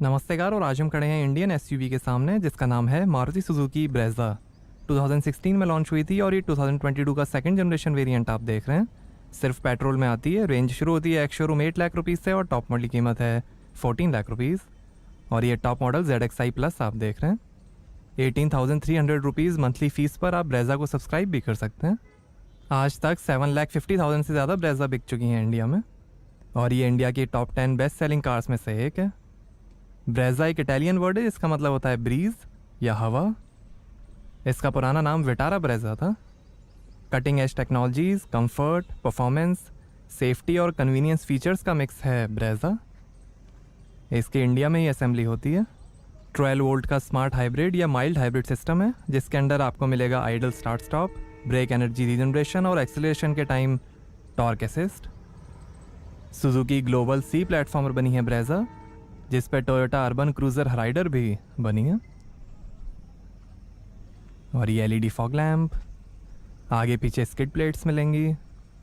नमस्तेकार। और आज हम खड़े हैं इंडियन एसयूवी के सामने जिसका नाम है मारुति सुजुकी ब्रेज़ा। 2016 में लॉन्च हुई थी और ये 2022 का सेकंड जनरेशन वेरिएंट आप देख रहे हैं। सिर्फ पेट्रोल में आती है। रेंज शुरू होती है एक्स शोरूम 8 लाख रुपीज़ से और टॉप मॉडल की कीमत है 14 लाख रुपीज़। और ये टॉप मॉडल ZXi प्लस आप देख रहे हैं। 18,300 रुपीज़ मंथली फ़ीस पर आप ब्रेज़ा को सब्सक्राइब भी कर सकते हैं। आज तक 7,50,000 से ज़्यादा ब्रेज़ा बिक चुकी हैं इंडिया में और ये इंडिया की टॉप 10 बेस्ट सेलिंग कार्स में से एक है। ब्रेज़ा एक इटालियन वर्ड है जिसका मतलब होता है ब्रीज या हवा। इसका पुराना नाम विटारा ब्रेज़ा था। Cutting edge technologies, comfort, performance, safety और कन्वीनियंस फीचर्स का मिक्स है ब्रेज़ा। इसकी इंडिया में ही असेंबली होती है। 12 वोल्ट का स्मार्ट हाइब्रिड या माइल्ड हाइब्रिड सिस्टम है जिसके अंदर आपको मिलेगा idle start stop, brake energy regeneration और एक्सेलरेशन के time torque assist. Suzuki global C platform पर बनी है ब्रेज़ा जिस पे टोयोटा अर्बन क्रूज़र राइडर भी बनी है। और ये LED फॉग लैम्प, आगे पीछे स्किड प्लेट्स मिलेंगी,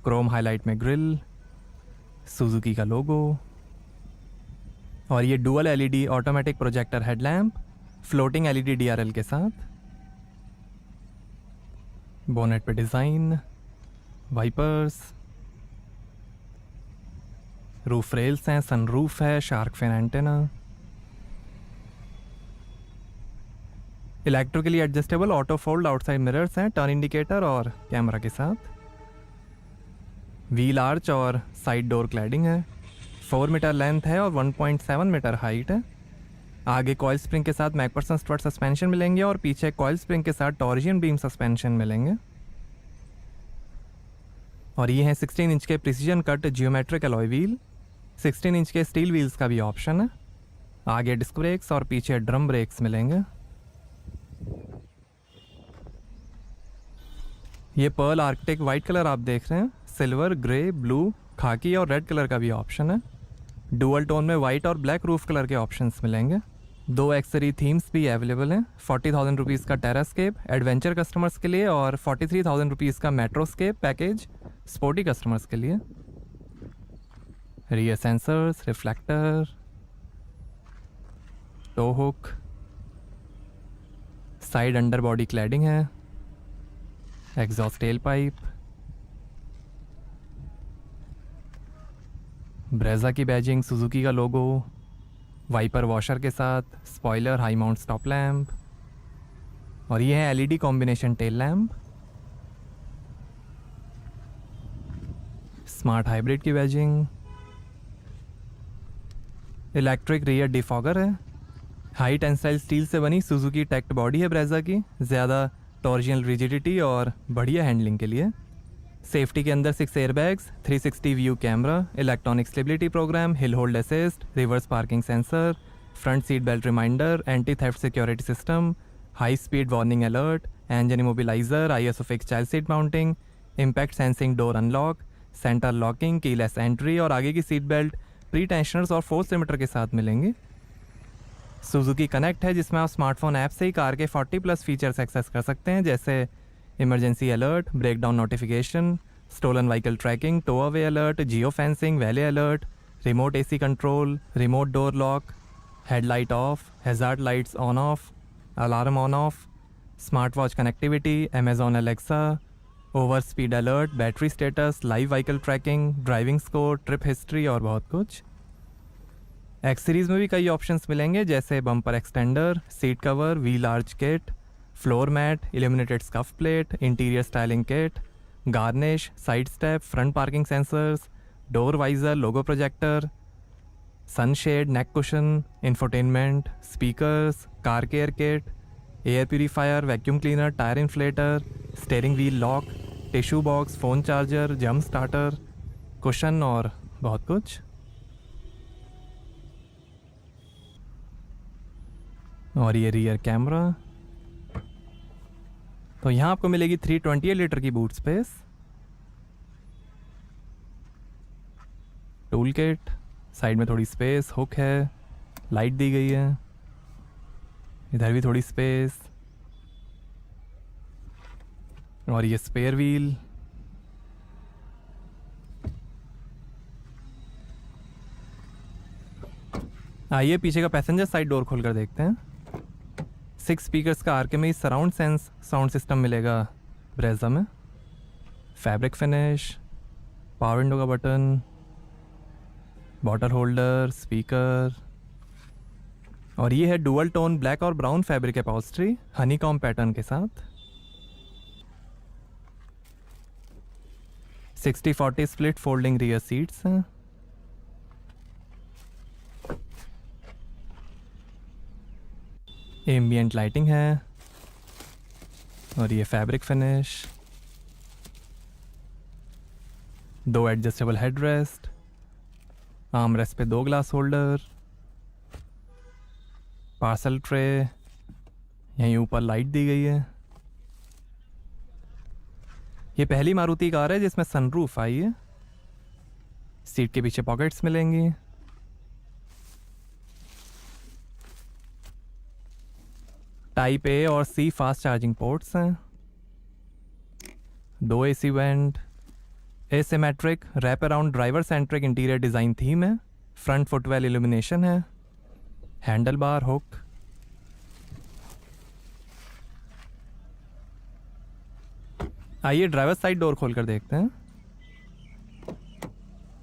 क्रोम हाईलाइट में ग्रिल, सुजुकी का लोगो और ये dual LED automatic projector headlamp floating LED DRL के साथ। बोनेट पे डिज़ाइन, वाइपर्स, रूफ रेल्स हैं, सनरूफ है, shark fin antenna, electrically adjustable auto fold outside mirrors हैं, टर्न इंडिकेटर और कैमरा के साथ। व्हील आर्च और साइड डोर क्लैडिंग है। 4 मीटर लेंथ है और 1.7 मीटर हाइट है। आगे कॉइल स्प्रिंग के साथ मैकफरसन स्ट्रट सस्पेंशन मिलेंगे और पीछे कॉइल स्प्रिंग के साथ टॉर्जियन बीम सस्पेंशन मिलेंगे। और ये हैं 16 इंच के precision cut geometric alloy wheel. 16 inch के स्टील व्हील्स का भी ऑप्शन है। आगे डिस्क ब्रेक्स और पीछे ड्रम ब्रेक्स मिलेंगे। ये पर्ल आर्कटिक वाइट कलर आप देख रहे हैं। सिल्वर, ग्रे, ब्लू, खाकी और रेड कलर का भी ऑप्शन है। डुअल टोन में वाइट और ब्लैक रूफ कलर के ऑप्शंस मिलेंगे। 2 एक्सरी थीम्स भी अवेलेबल हैं। 40,000 रुपीज़ का टेरास्केप एडवेंचर कस्टमर्स के लिए और 43,000 रुपीज़ का मेट्रोस्केप पैकेज स्पोर्टी कस्टमर्स के लिए। Rear sensors, reflector, tow hook, side under body cladding है, एग्जॉस्ट टेल पाइप, ब्रेज़ा की बैजिंग, सुजुकी का लोगो, वाइपर वॉशर के साथ, spoiler, high mount stop lamp और ये है LED combination tail lamp. Smart hybrid की बैजिंग, इलेक्ट्रिक रियर डिफॉगर है। हाई टेंसाइल स्टील से बनी सुजुकी टेक्ट बॉडी है ब्रेज़ा की, ज़्यादा टॉर्जियन रिजिडिटी और बढ़िया हैंडलिंग के लिए। सेफ्टी के अंदर 6 airbags, 360 view camera, electronic stability programme, hill hold assist, reverse parking sensor, front seat belt reminder, anti theft security system, high speed warning alert, engine immobiliser, ISO fix child seat mounting, impact sensing door unlock, centre locking, keyless entry और आगे की seat belt pre tensioners और force limiter के साथ मिलेंगे। Suzuki connect है जिसमें आप स्मार्टफोन ऐप से ही कार के 40+ फीचर्स एक्सेस कर सकते हैं जैसे emergency alert, breakdown notification, stolen vehicle tracking, tow away alert, geo fencing, valet alert, remote AC control, remote door lock, headlight off, hazard lights on off, alarm on off, smart watch connectivity, Amazon Alexa, over speed alert, battery status, live vehicle tracking, driving score, trip history और बहुत कुछ। X series में भी कई options मिलेंगे जैसे bumper extender, seat cover, wheel arch kit, floor mat, illuminated scuff plate, interior styling kit, garnish, side step, front parking sensors, door visor, logo projector, sunshade, neck cushion, infotainment, speakers, car care kit, air purifier, vacuum cleaner, tyre inflator, steering wheel lock, tissue box, phone charger, jump starter, cushion और बहुत कुछ। और ये rear camera. तो यहाँ आपको मिलेगी 328 litre की boot space, tool kit, side में थोड़ी स्पेस, हुक है, लाइट दी गई है, इधर भी थोड़ी स्पेस और ये स्पेयर व्हील। आइए पीछे का पैसेंजर साइड डोर खोल कर देखते हैं। 6 स्पीकर्स का आरकेमी सराउंड सेंस साउंड सिस्टम मिलेगा ब्रेजा में। फैब्रिक फिनिश, पावर विंडो का बटन, बॉटल होल्डर, स्पीकर, और ये है डुअल टोन ब्लैक और brown fabric upholstery honeycomb pattern के साथ। 60-40 स्प्लिट फोल्डिंग रियर सीट्स हैं। एम्बियंट लाइटिंग है और ये fabric finish. 2 adjustable headrest, arm rest पे 2 ग्लास होल्डर, पार्सल ट्रे, यहीं ऊपर लाइट दी गई है। ये पहली मारुति कार है जिसमें सनरूफ आई है। सीट के पीछे पॉकेट्स मिलेंगी। टाइप ए और सी फास्ट चार्जिंग पोर्ट्स हैं। 2 AC vent, asymmetric wrap around driver centric interior design theme है। फ्रंट फुटवेल इल्यूमिनेशन है। हैंडल बार हुक, आइए ड्राइवर साइड डोर खोल कर देखते हैं।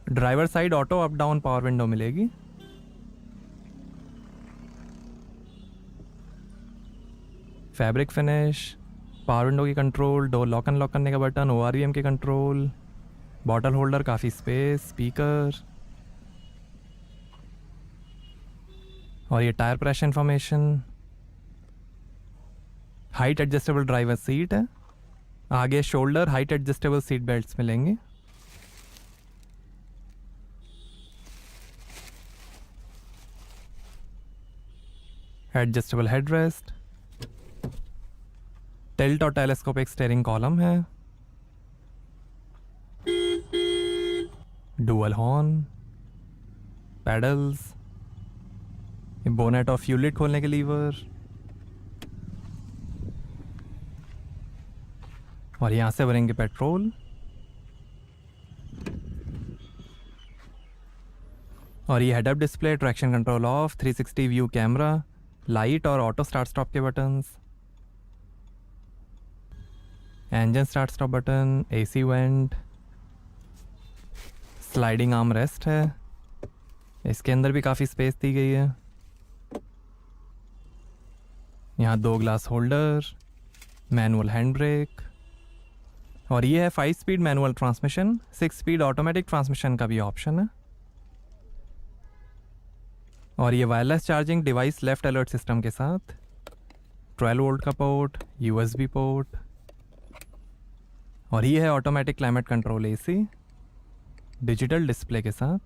Driver side auto up down power window मिलेगी। फैब्रिक फिनिश, पावर विंडो की कंट्रोल, डोर लॉक अनलॉक करने का बटन, ORVM के कंट्रोल, बॉटल होल्डर, काफ़ी स्पेस, स्पीकर, और ये tyre pressure information. Height adjustable driver seat है। आगे shoulder height adjustable seat belts मिलेंगे। एडजस्टेबल हेडरेस्ट, टिल्ट और टेलीस्कोपिक स्टीयरिंग कॉलम है। डुअल हॉर्न, पैडल्स, बोनेट और फ्यूल लिड खोलने के लीवर, और यहाँ से भरेंगे पेट्रोल। और ये head up display, traction control of, 360 view camera, light और ऑटो स्टार्ट स्टॉप के buttons, engine start stop button, AC vent, sliding arm rest है। इसके अंदर भी काफ़ी स्पेस दी गई है। यहाँ 2 glass holder, manual hand brake, और ये है 5 speed manual transmission. 6 speed automatic transmission का भी ऑप्शन है। और ये wireless charging device left alert system के साथ। 12 वोल्ट का पोर्ट, USB पोर्ट, और ये है automatic climate control AC digital display के साथ।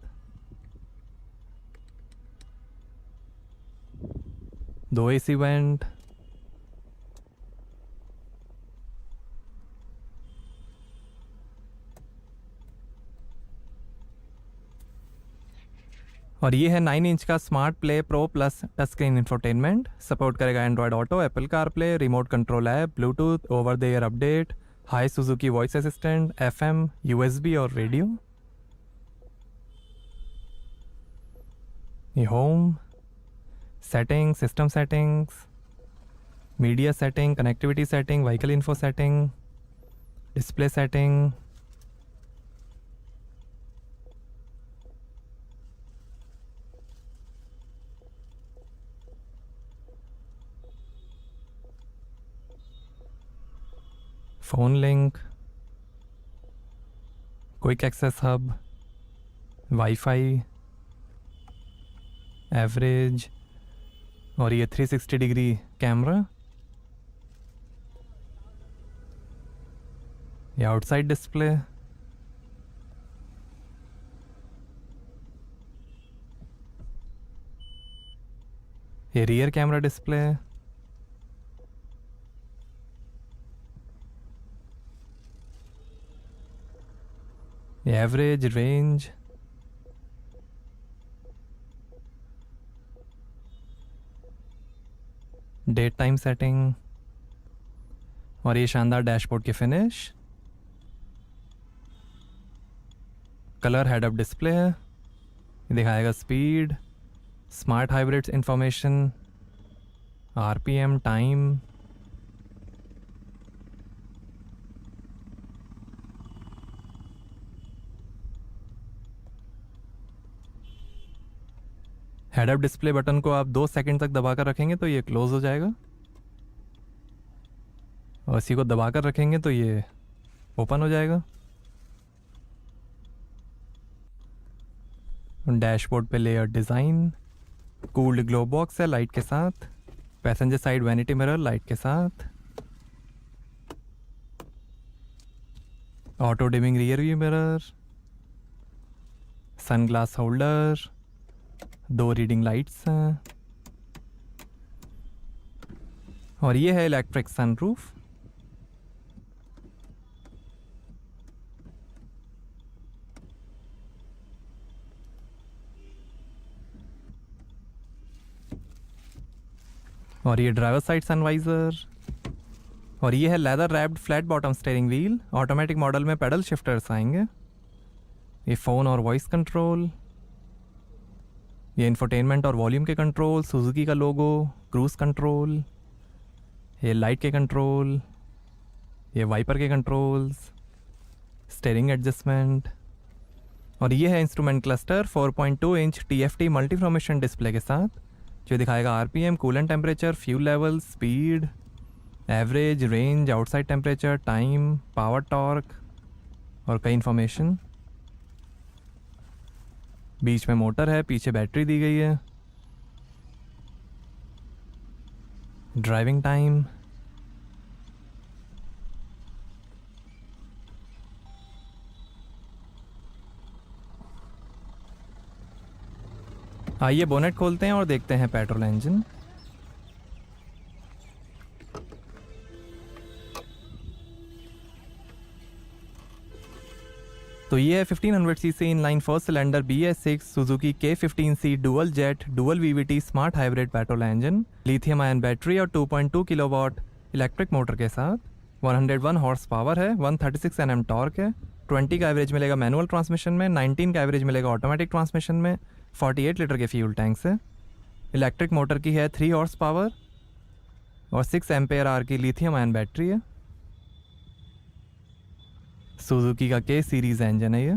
2 AC वेंट, और ये है 9 इंच का smart play pro plus touch screen infotainment. Support करेगा Android auto, Apple CarPlay, remote control app, Bluetooth, over the air update, hi Suzuki voice assistant, FM, USB और radio. ये home, setting, system settings, media setting, connectivity setting, vehicle info setting, display setting, phone link, quick access hub, WiFi, average, और ये 360 degree camera. ये outside display, ये rear camera display, average, range, date time setting, और ये शानदार dashboard की finish. Colour head up display है, ये दिखाएगा speed, smart hybrids information, RPM, time, head up display button को आप 2 सेकंड तक दबाकर रखेंगे तो ये क्लोज हो जाएगा, और इसी को दबाकर रखेंगे तो ये ओपन हो जाएगा। डैशबोर्ड पे layer design, cooled glove box है लाइट के साथ, passenger side vanity mirror light के साथ, auto dimming rear view mirror, sun glass holder, 2 reading lights हैं, और ये है इलेक्ट्रिक सनरूफ। और ये ड्राइवर साइड सनवाइजर, और ये है leather wrapped flat bottom steering wheel. Automatic model में पेडल शिफ्टर्स आएंगे। ये फ़ोन और वॉइस कंट्रोल, ये इंफोटेनमेंट और वॉल्यूम के कंट्रोल, सुजुकी का लोगो, क्रूज कंट्रोल, ये लाइट के कंट्रोल, ये वाइपर के कंट्रोल्स, स्टीयरिंग एडजस्टमेंट, और ये है instrument cluster 4.2 inch TFT multi formation display के साथ, जो दिखाएगा RPM, coolant temperature, fuel level, speed, average, range, outside temperature, time, power torque और कई इन्फॉर्मेशन। बीच में मोटर है, पीछे बैटरी दी गई है। ड्राइविंग टाइम, आइए बोनेट खोलते हैं और देखते हैं पेट्रोल इंजन। तो ये है 1500 CC inline first cylinder BS6 Suzuki K15C dual jet dual VVT smart hybrid petrol engine, lithium ion battery और 2.2 किलोवाट इलेक्ट्रिक मोटर के साथ। 101 हॉर्स पावर है, 136 Nm टॉर्क है। 20 का एवरेज मिलेगा मैनुअल ट्रांसमिशन में, 19 का एवरेज मिलेगा ऑटोमेटिक ट्रांसमिशन में। 48 लीटर के फ्यूल टैंक से। इलेक्ट्रिक मोटर की है 3 हॉर्स पावर और 6 एम्पेयर आर की लिथियम आयन बैटरी है। सुजुकी का K सीरीज इंजन है ये।